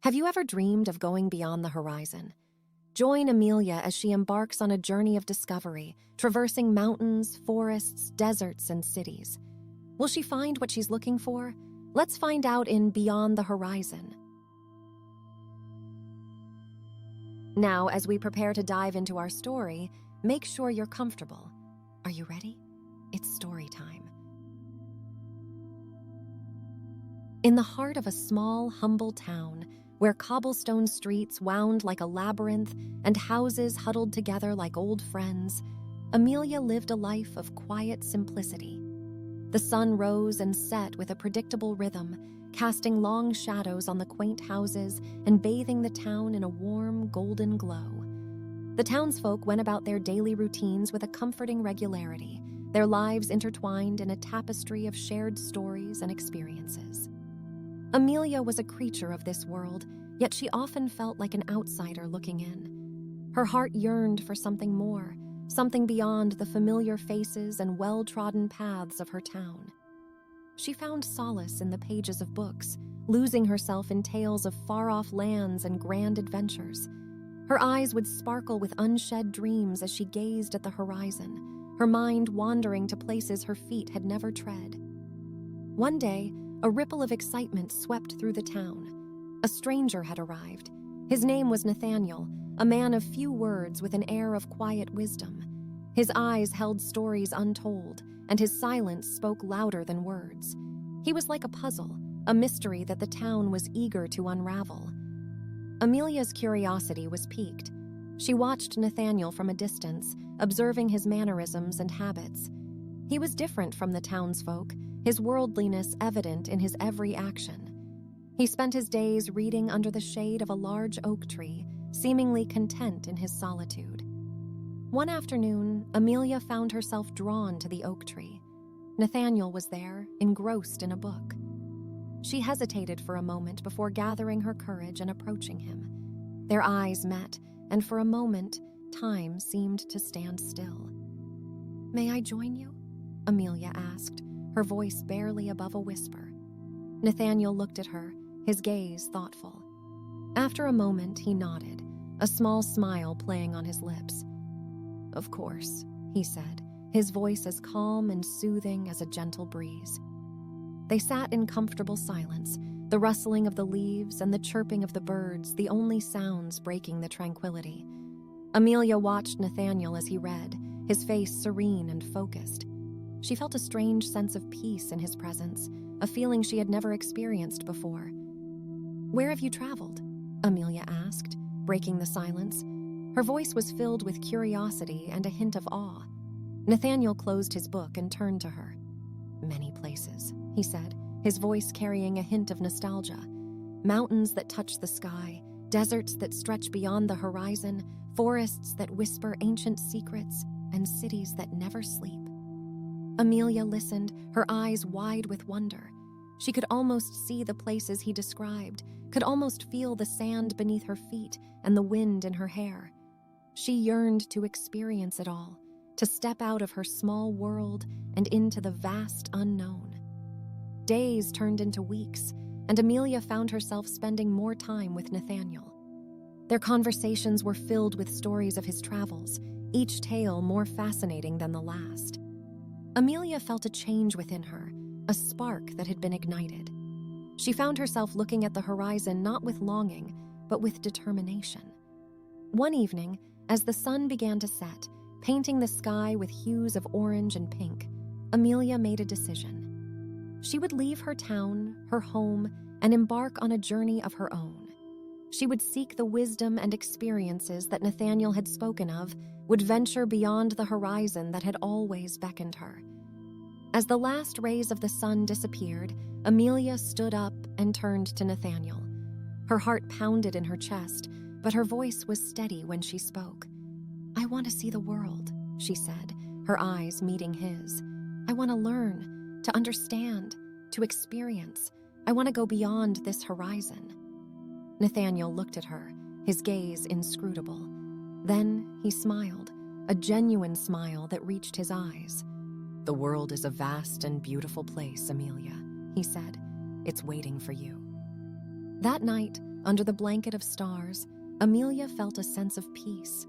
Have you ever dreamed of going beyond the horizon? Join Amelia as she embarks on a journey of discovery, traversing mountains, forests, deserts, and cities. Will she find what she's looking for? Let's find out in Beyond the Horizon. Now, as we prepare to dive into our story, make sure you're comfortable. Are you ready? It's story time. In the heart of a small, humble town, where cobblestone streets wound like a labyrinth and houses huddled together like old friends, Amelia lived a life of quiet simplicity. The sun rose and set with a predictable rhythm, casting long shadows on the quaint houses and bathing the town in a warm, golden glow. The townsfolk went about their daily routines with a comforting regularity, their lives intertwined in a tapestry of shared stories and experiences. Amelia was a creature of this world, yet she often felt like an outsider looking in. Her heart yearned for something more, something beyond the familiar faces and well-trodden paths of her town. She found solace in the pages of books, losing herself in tales of far-off lands and grand adventures. Her eyes would sparkle with unshed dreams as she gazed at the horizon, her mind wandering to places her feet had never tread. One day, a ripple of excitement swept through the town. A stranger had arrived. His name was Nathaniel, a man of few words with an air of quiet wisdom. His eyes held stories untold, and his silence spoke louder than words. He was like a puzzle, a mystery that the town was eager to unravel. Amelia's curiosity was piqued. She watched Nathaniel from a distance, observing his mannerisms and habits. He was different from the townsfolk, his worldliness evident in his every action. He spent his days reading under the shade of a large oak tree, seemingly content in his solitude. One afternoon, Amelia found herself drawn to the oak tree. Nathaniel was there, engrossed in a book. She hesitated for a moment before gathering her courage and approaching him. Their eyes met, and for a moment, time seemed to stand still. "May I join you?" Amelia asked, her voice barely above a whisper. Nathaniel looked at her, his gaze thoughtful. After a moment, he nodded, a small smile playing on his lips. "Of course," he said, his voice as calm and soothing as a gentle breeze. They sat in comfortable silence, the rustling of the leaves and the chirping of the birds the only sounds breaking the tranquility. Amelia watched Nathaniel as he read, his face serene and focused. She felt a strange sense of peace in his presence, a feeling she had never experienced before. "Where have you traveled?" Amelia asked, breaking the silence. Her voice was filled with curiosity and a hint of awe. Nathaniel closed his book and turned to her. "Many places," he said, his voice carrying a hint of nostalgia. "Mountains that touch the sky, deserts that stretch beyond the horizon, forests that whisper ancient secrets, and cities that never sleep." Amelia listened, her eyes wide with wonder. She could almost see the places he described, could almost feel the sand beneath her feet and the wind in her hair. She yearned to experience it all, to step out of her small world and into the vast unknown. Days turned into weeks, and Amelia found herself spending more time with Nathaniel. Their conversations were filled with stories of his travels, each tale more fascinating than the last. Amelia felt a change within her, a spark that had been ignited. She found herself looking at the horizon not with longing, but with determination. One evening, as the sun began to set, painting the sky with hues of orange and pink, Amelia made a decision. She would leave her town, her home, and embark on a journey of her own. She would seek the wisdom and experiences that Nathaniel had spoken of, would venture beyond the horizon that had always beckoned her. As the last rays of the sun disappeared, Amelia stood up and turned to Nathaniel. Her heart pounded in her chest, but her voice was steady when she spoke. "I want to see the world," she said, her eyes meeting his. "I want to learn, to understand, to experience. I want to go beyond this horizon." Nathaniel looked at her, his gaze inscrutable. Then he smiled, a genuine smile that reached his eyes. "The world is a vast and beautiful place, Amelia," he said. "It's waiting for you." That night, under the blanket of stars, Amelia felt a sense of peace.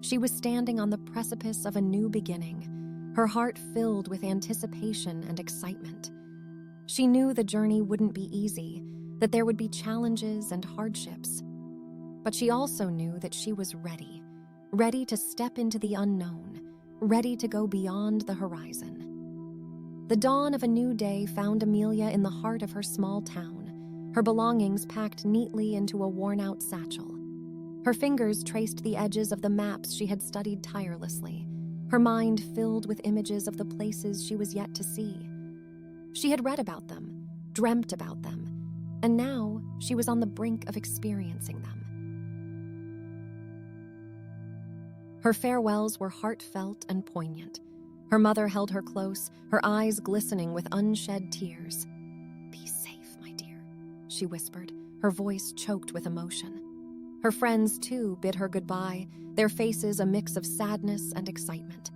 She was standing on the precipice of a new beginning, her heart filled with anticipation and excitement. She knew the journey wouldn't be easy, that there would be challenges and hardships. But she also knew that she was ready to step into the unknown, ready to go beyond the horizon. The dawn of a new day found Amelia in the heart of her small town, her belongings packed neatly into a worn-out satchel. Her fingers traced the edges of the maps she had studied tirelessly, her mind filled with images of the places she was yet to see. She had read about them, dreamt about them, and now she was on the brink of experiencing them. Her farewells were heartfelt and poignant. Her mother held her close, her eyes glistening with unshed tears. "Be safe, my dear," she whispered, her voice choked with emotion. Her friends, too, bid her goodbye, their faces a mix of sadness and excitement.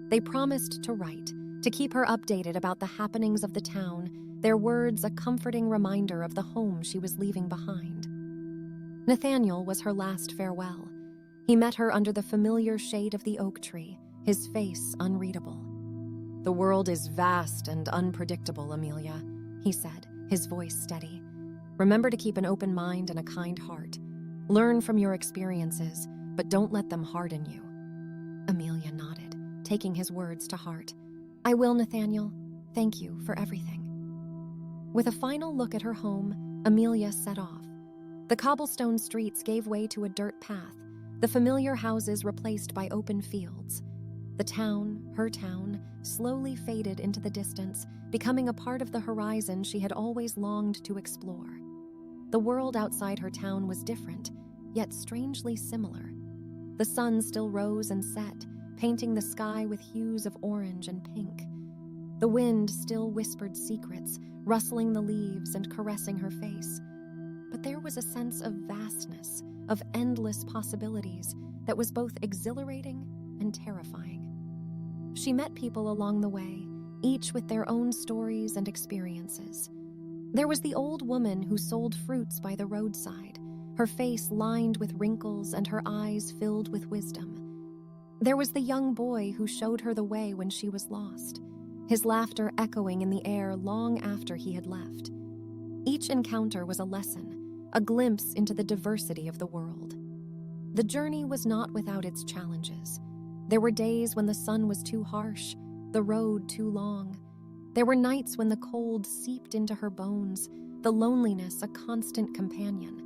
They promised to write, to keep her updated about the happenings of the town, their words a comforting reminder of the home she was leaving behind. Nathaniel was her last farewell. He met her under the familiar shade of the oak tree, his face unreadable. "The world is vast and unpredictable, Amelia," he said, his voice steady. "Remember to keep an open mind and a kind heart. Learn from your experiences, but don't let them harden you." Amelia nodded, taking his words to heart. "I will, Nathaniel. Thank you for everything." With a final look at her home, Amelia set off. The cobblestone streets gave way to a dirt path, the familiar houses replaced by open fields. The town, her town, slowly faded into the distance, becoming a part of the horizon she had always longed to explore. The world outside her town was different, yet strangely similar. The sun still rose and set, painting the sky with hues of orange and pink. The wind still whispered secrets, rustling the leaves and caressing her face. But there was a sense of vastness, of endless possibilities, that was both exhilarating and terrifying. She met people along the way, each with their own stories and experiences. There was the old woman who sold fruits by the roadside, her face lined with wrinkles and her eyes filled with wisdom. There was the young boy who showed her the way when she was lost, his laughter echoing in the air long after he had left. Each encounter was a lesson, a glimpse into the diversity of the world. The journey was not without its challenges. There were days when the sun was too harsh, the road too long. There were nights when the cold seeped into her bones, the loneliness a constant companion.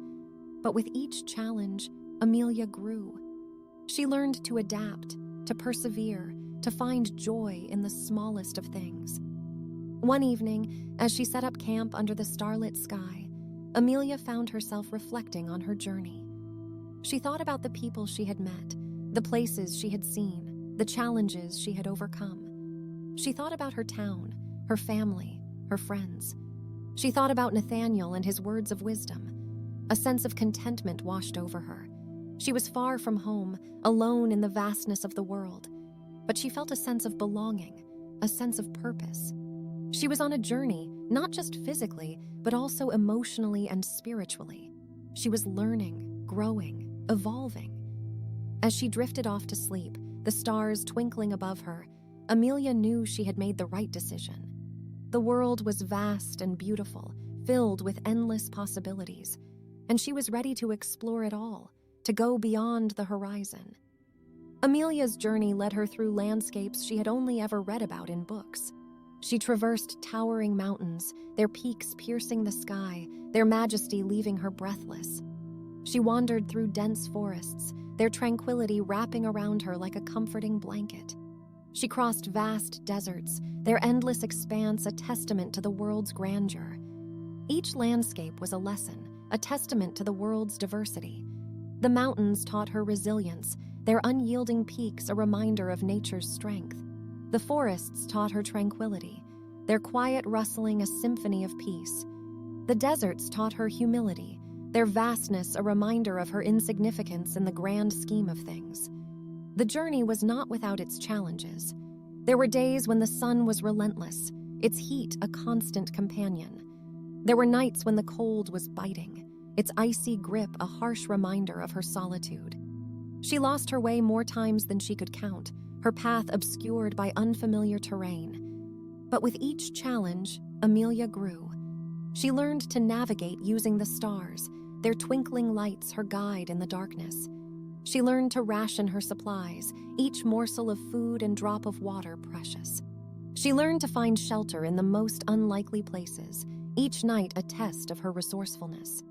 But with each challenge, Amelia grew. She learned to adapt, to persevere, to find joy in the smallest of things. One evening, as she set up camp under the starlit sky, Amelia found herself reflecting on her journey. She thought about the people she had met, the places she had seen, the challenges she had overcome. She thought about her town, her family, her friends. She thought about Nathaniel and his words of wisdom. A sense of contentment washed over her. She was far from home, alone in the vastness of the world. But she felt a sense of belonging, a sense of purpose. She was on a journey, not just physically, but also emotionally and spiritually. She was learning, growing, evolving. As she drifted off to sleep, the stars twinkling above her, Amelia knew she had made the right decision. The world was vast and beautiful, filled with endless possibilities, and she was ready to explore it all, to go beyond the horizon. Amelia's journey led her through landscapes she had only ever read about in books. She traversed towering mountains, their peaks piercing the sky, their majesty leaving her breathless. She wandered through dense forests, their tranquility wrapping around her like a comforting blanket. She crossed vast deserts, their endless expanse a testament to the world's grandeur. Each landscape was a lesson, a testament to the world's diversity. The mountains taught her resilience, their unyielding peaks a reminder of nature's strength. The forests taught her tranquility, their quiet rustling a symphony of peace. The deserts taught her humility, their vastness a reminder of her insignificance in the grand scheme of things. The journey was not without its challenges. There were days when the sun was relentless, its heat a constant companion. There were nights when the cold was biting, its icy grip a harsh reminder of her solitude. She lost her way more times than she could count, her path obscured by unfamiliar terrain. But with each challenge, Amelia grew. She learned to navigate using the stars, their twinkling lights her guide in the darkness. She learned to ration her supplies, each morsel of food and drop of water precious. She learned to find shelter in the most unlikely places, each night a test of her resourcefulness.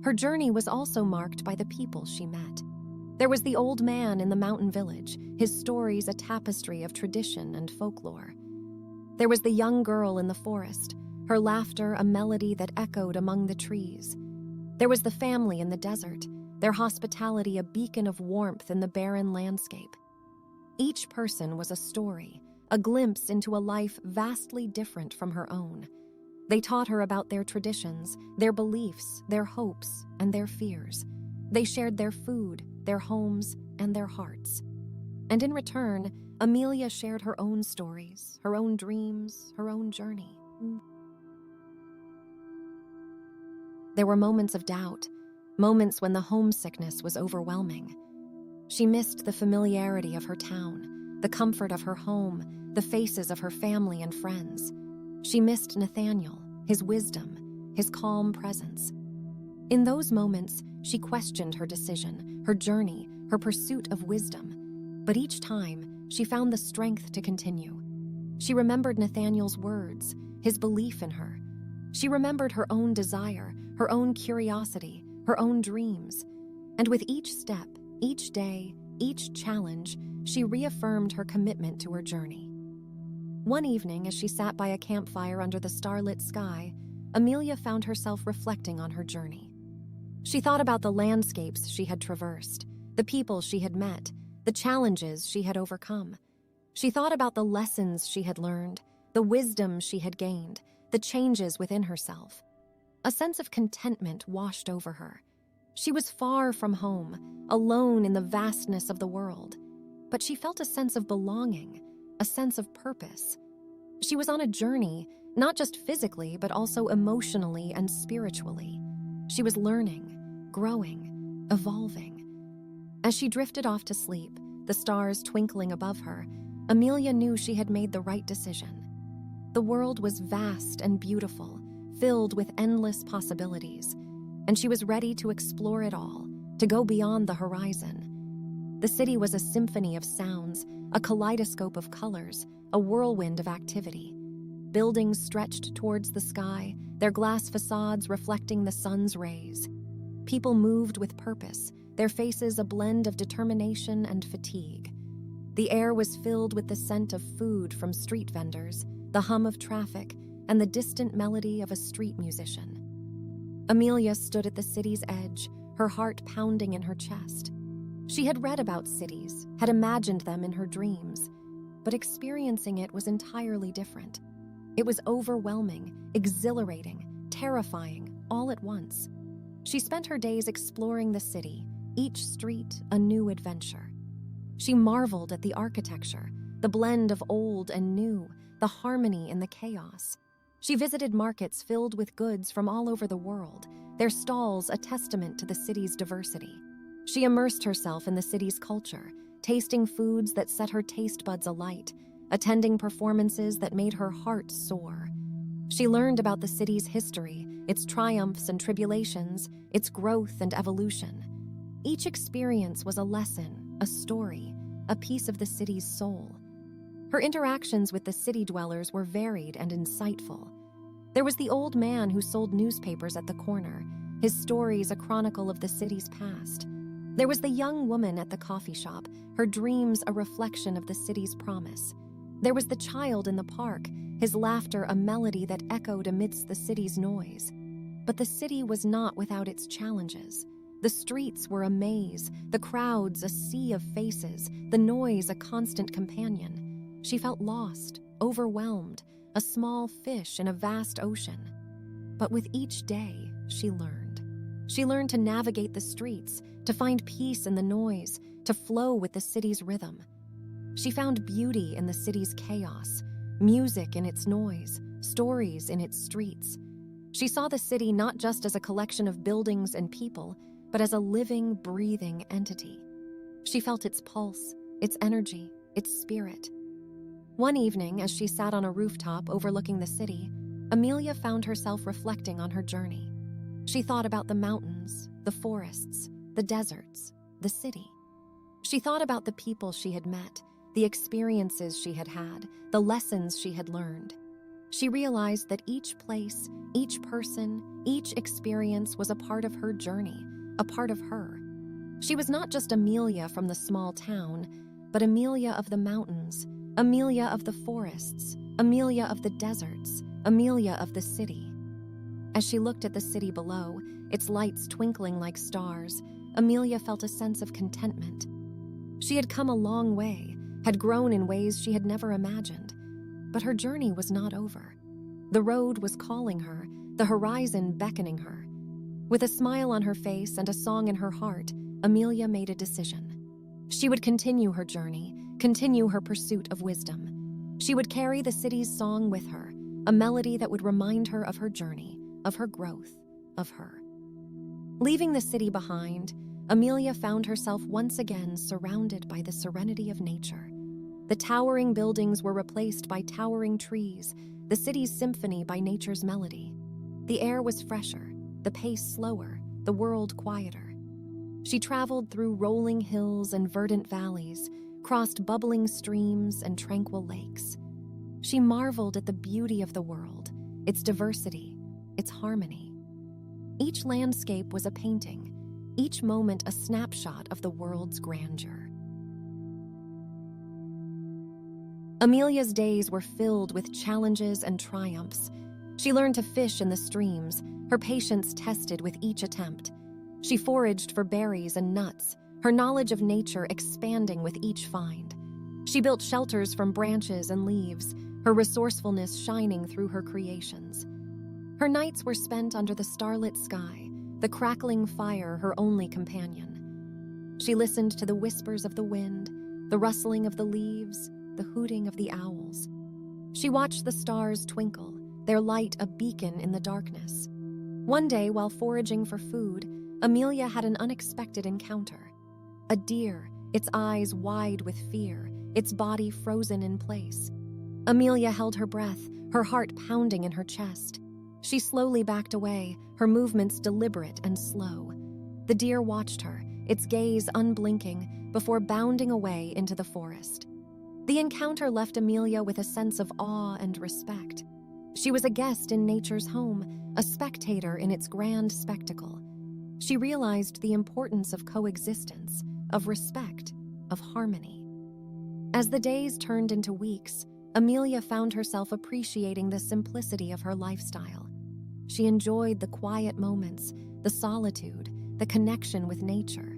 Her journey was also marked by the people she met. There was the old man in the mountain village, his stories a tapestry of tradition and folklore. There was the young girl in the forest, her laughter a melody that echoed among the trees. There was the family in the desert, their hospitality a beacon of warmth in the barren landscape. Each person was a story, a glimpse into a life vastly different from her own. They taught her about their traditions, their beliefs, their hopes, and their fears. They shared their food, their homes, and their hearts. And in return, Amelia shared her own stories, her own dreams, her own journey. There were moments of doubt, moments when the homesickness was overwhelming. She missed the familiarity of her town, the comfort of her home, the faces of her family and friends. She missed Nathaniel, his wisdom, his calm presence. In those moments, she questioned her decision, her journey, her pursuit of wisdom. But each time, she found the strength to continue. She remembered Nathaniel's words, his belief in her. She remembered her own desire, her own curiosity, her own dreams. And with each step, each day, each challenge, she reaffirmed her commitment to her journey. One evening, as she sat by a campfire under the starlit sky, Amelia found herself reflecting on her journey. She thought about the landscapes she had traversed, the people she had met, the challenges she had overcome. She thought about the lessons she had learned, the wisdom she had gained, the changes within herself. A sense of contentment washed over her. She was far from home, alone in the vastness of the world, but she felt a sense of belonging, a sense of purpose. She was on a journey, not just physically, but also emotionally and spiritually. She was learning, growing, evolving. As she drifted off to sleep, the stars twinkling above her, Amelia knew she had made the right decision. The world was vast and beautiful, filled with endless possibilities, and she was ready to explore it all, to go beyond the horizon. The city was a symphony of sounds, a kaleidoscope of colors, a whirlwind of activity. Buildings stretched towards the sky, their glass facades reflecting the sun's rays. People moved with purpose, their faces a blend of determination and fatigue. The air was filled with the scent of food from street vendors, the hum of traffic, and the distant melody of a street musician. Amelia stood at the city's edge, her heart pounding in her chest. She had read about cities, had imagined them in her dreams, but experiencing it was entirely different. It was overwhelming, exhilarating, terrifying, all at once. She spent her days exploring the city, each street a new adventure. She marveled at the architecture, the blend of old and new, the harmony in the chaos. She visited markets filled with goods from all over the world, their stalls a testament to the city's diversity. She immersed herself in the city's culture, tasting foods that set her taste buds alight, attending performances that made her heart soar. She learned about the city's history, its triumphs and tribulations, its growth and evolution. Each experience was a lesson, a story, a piece of the city's soul. Her interactions with the city dwellers were varied and insightful. There was the old man who sold newspapers at the corner, his stories a chronicle of the city's past. There was the young woman at the coffee shop, her dreams a reflection of the city's promise. There was the child in the park, his laughter a melody that echoed amidst the city's noise. But the city was not without its challenges. The streets were a maze, the crowds a sea of faces, the noise a constant companion. She felt lost, overwhelmed, a small fish in a vast ocean. But with each day, she learned. She learned to navigate the streets, to find peace in the noise, to flow with the city's rhythm. She found beauty in the city's chaos, music in its noise, stories in its streets. She saw the city not just as a collection of buildings and people, but as a living, breathing entity. She felt its pulse, its energy, its spirit. One evening, as she sat on a rooftop overlooking the city, Amelia found herself reflecting on her journey. She thought about the mountains, the forests, the deserts, the city. She thought about the people she had met, the experiences she had had, the lessons she had learned. She realized that each place, each person, each experience was a part of her journey, a part of her. She was not just Amelia from the small town, but Amelia of the mountains, Amelia of the forests, Amelia of the deserts, Amelia of the city. As she looked at the city below, its lights twinkling like stars, Amelia felt a sense of contentment. She had come a long way, had grown in ways she had never imagined. But her journey was not over. The road was calling her, the horizon beckoning her. With a smile on her face and a song in her heart, Amelia made a decision. She would continue her journey, continue her pursuit of wisdom. She would carry the city's song with her, a melody that would remind her of her journey, of her growth, of her. Leaving the city behind, Amelia found herself once again surrounded by the serenity of nature. The towering buildings were replaced by towering trees, the city's symphony by nature's melody. The air was fresher, the pace slower, the world quieter. She traveled through rolling hills and verdant valleys, crossed bubbling streams and tranquil lakes. She marveled at the beauty of the world, its diversity, its harmony. Each landscape was a painting, each moment a snapshot of the world's grandeur. Amelia's days were filled with challenges and triumphs. She learned to fish in the streams, her patience tested with each attempt. She foraged for berries and nuts, her knowledge of nature expanding with each find. She built shelters from branches and leaves, her resourcefulness shining through her creations. Her nights were spent under the starlit sky, the crackling fire her only companion. She listened to the whispers of the wind, the rustling of the leaves, the hooting of the owls. She watched the stars twinkle, their light a beacon in the darkness. One day, while foraging for food, Amelia had an unexpected encounter. A deer, its eyes wide with fear, its body frozen in place. Amelia held her breath, her heart pounding in her chest. She slowly backed away, her movements deliberate and slow. The deer watched her, its gaze unblinking, before bounding away into the forest. The encounter left Amelia with a sense of awe and respect. She was a guest in nature's home, a spectator in its grand spectacle. She realized the importance of coexistence, of respect, of harmony. As the days turned into weeks, Amelia found herself appreciating the simplicity of her lifestyle. She enjoyed the quiet moments, the solitude, the connection with nature.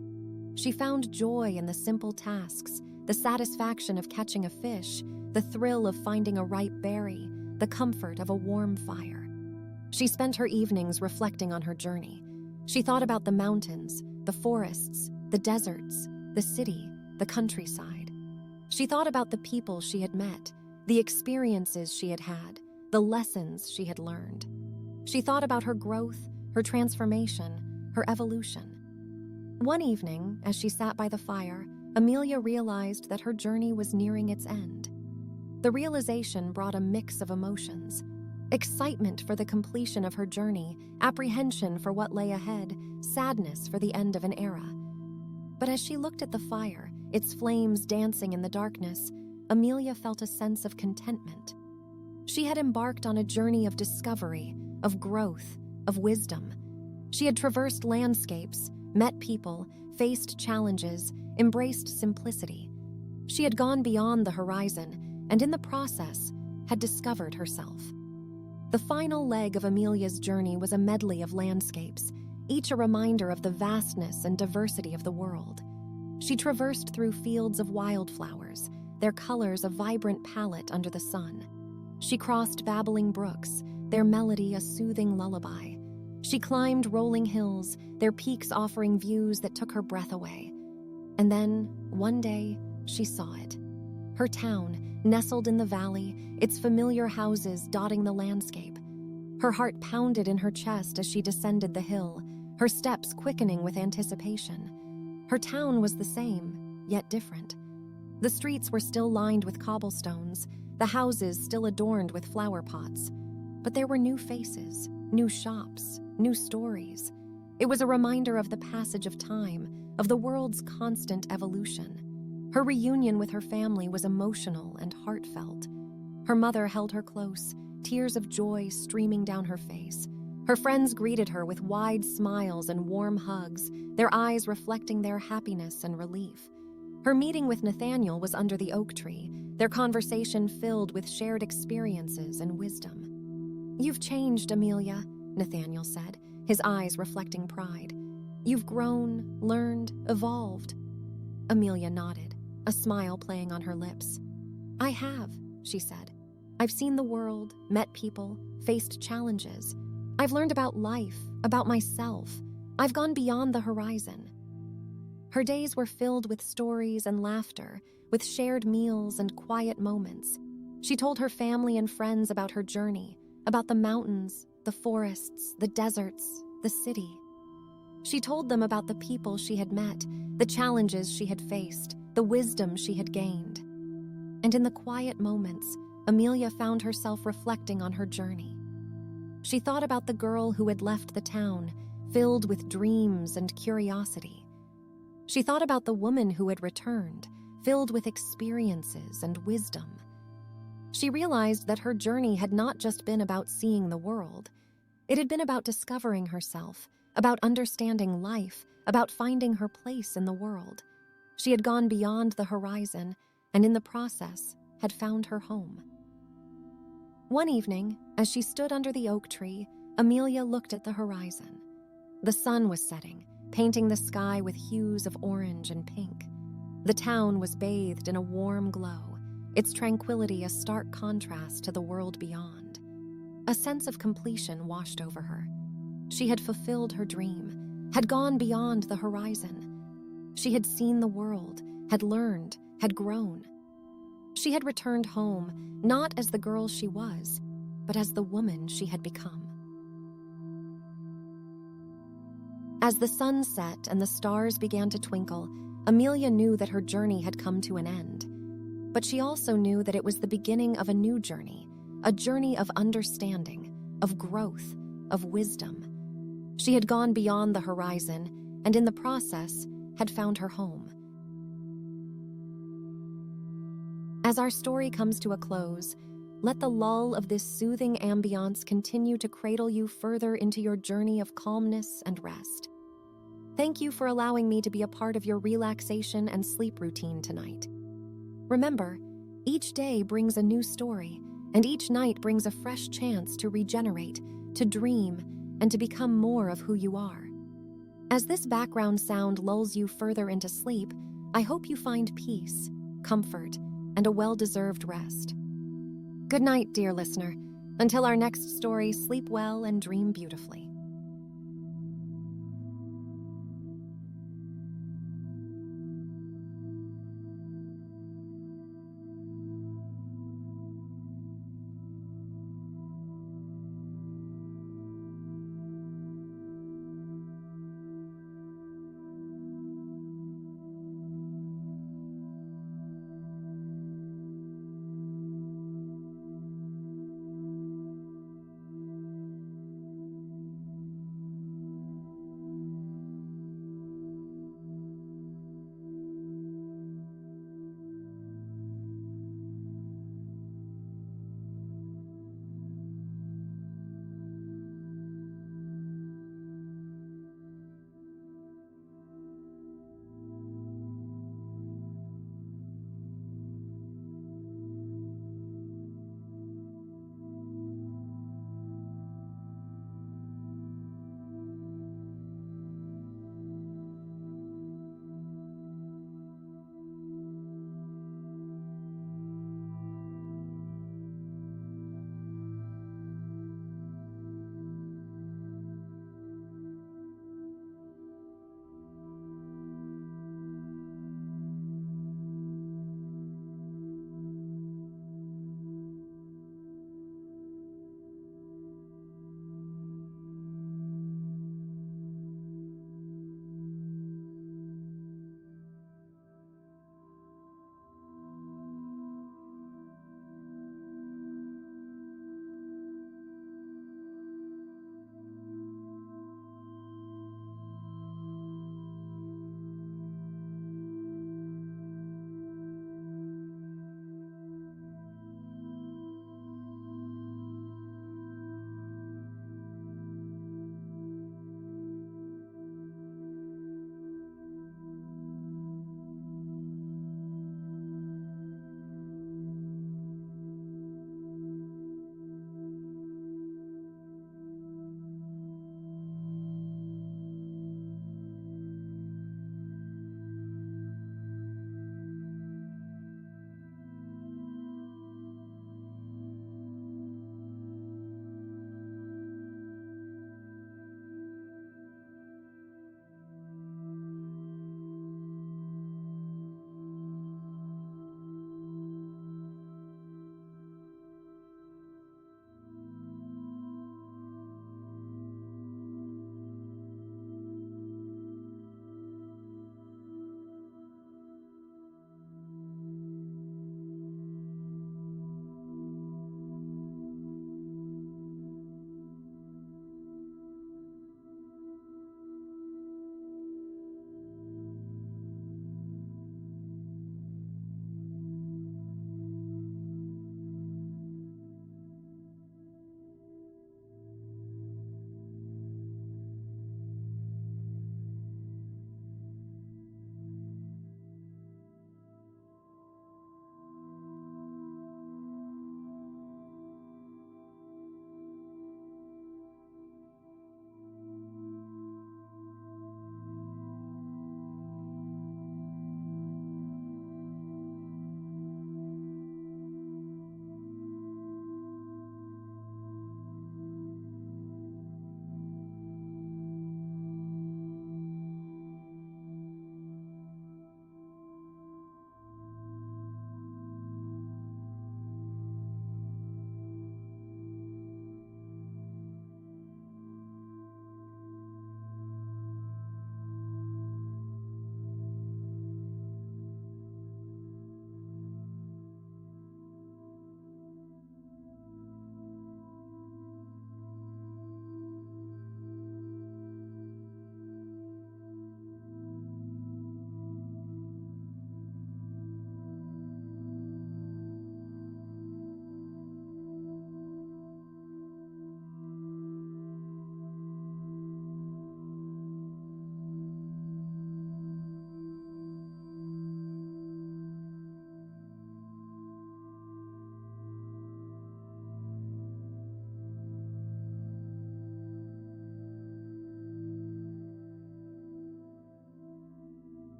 She found joy in the simple tasks, the satisfaction of catching a fish, the thrill of finding a ripe berry, the comfort of a warm fire. She spent her evenings reflecting on her journey. She thought about the mountains, the forests, the deserts, the city, the countryside. She thought about the people she had met, the experiences she had had, the lessons she had learned. She thought about her growth, her transformation, her evolution. One evening, as she sat by the fire, Amelia realized that her journey was nearing its end. The realization brought a mix of emotions: excitement for the completion of her journey, apprehension for what lay ahead, sadness for the end of an era. But as she looked at the fire, its flames dancing in the darkness, Amelia felt a sense of contentment. She had embarked on a journey of discovery, of growth, of wisdom. She had traversed landscapes, met people, faced challenges, embraced simplicity. She had gone beyond the horizon, and in the process, had discovered herself. The final leg of Amelia's journey was a medley of landscapes, each a reminder of the vastness and diversity of the world. She traversed through fields of wildflowers, their colors a vibrant palette under the sun. She crossed babbling brooks, their melody a soothing lullaby. She climbed rolling hills, their peaks offering views that took her breath away. And then, one day, she saw it. Her town, nestled in the valley, its familiar houses dotting the landscape. Her heart pounded in her chest as she descended the hill, her steps quickening with anticipation. Her town was the same, yet different. The streets were still lined with cobblestones, the houses still adorned with flower pots. But there were new faces, new shops, new stories. It was a reminder of the passage of time, of the world's constant evolution. Her reunion with her family was emotional and heartfelt. Her mother held her close, tears of joy streaming down her face. Her friends greeted her with wide smiles and warm hugs, their eyes reflecting their happiness and relief. Her meeting with Nathaniel was under the oak tree, their conversation filled with shared experiences and wisdom. "You've changed, Amelia," Nathaniel said, his eyes reflecting pride. "You've grown, learned, evolved." Amelia nodded, a smile playing on her lips. "I have," she said. "I've seen the world, met people, faced challenges. I've learned about life, about myself. I've gone beyond the horizon." Her days were filled with stories and laughter, with shared meals and quiet moments. She told her family and friends about her journey, about the mountains, the forests, the deserts, the city. She told them about the people she had met, the challenges she had faced, the wisdom she had gained. And in the quiet moments, Amelia found herself reflecting on her journey. She thought about the girl who had left the town, filled with dreams and curiosity. She thought about the woman who had returned, filled with experiences and wisdom. She realized that her journey had not just been about seeing the world. It had been about discovering herself, about understanding life, about finding her place in the world. She had gone beyond the horizon, and in the process, had found her home. One evening, as she stood under the oak tree, Amelia looked at the horizon. The sun was setting, painting the sky with hues of orange and pink. The town was bathed in a warm glow, its tranquility a stark contrast to the world beyond. A sense of completion washed over her. She had fulfilled her dream, had gone beyond the horizon. She had seen the world, had learned, had grown. She had returned home, not as the girl she was, but as the woman she had become. As the sun set and the stars began to twinkle, Amelia knew that her journey had come to an end. But she also knew that it was the beginning of a new journey, a journey of understanding, of growth, of wisdom. She had gone beyond the horizon, and in the process, had found her home. As our story comes to a close, let the lull of this soothing ambiance continue to cradle you further into your journey of calmness and rest. Thank you for allowing me to be a part of your relaxation and sleep routine tonight. Remember, each day brings a new story, and each night brings a fresh chance to regenerate, to dream, and to become more of who you are. As this background sound lulls you further into sleep, I hope you find peace, comfort, and a well-deserved rest. Good night, dear listener. Until our next story, sleep well and dream beautifully.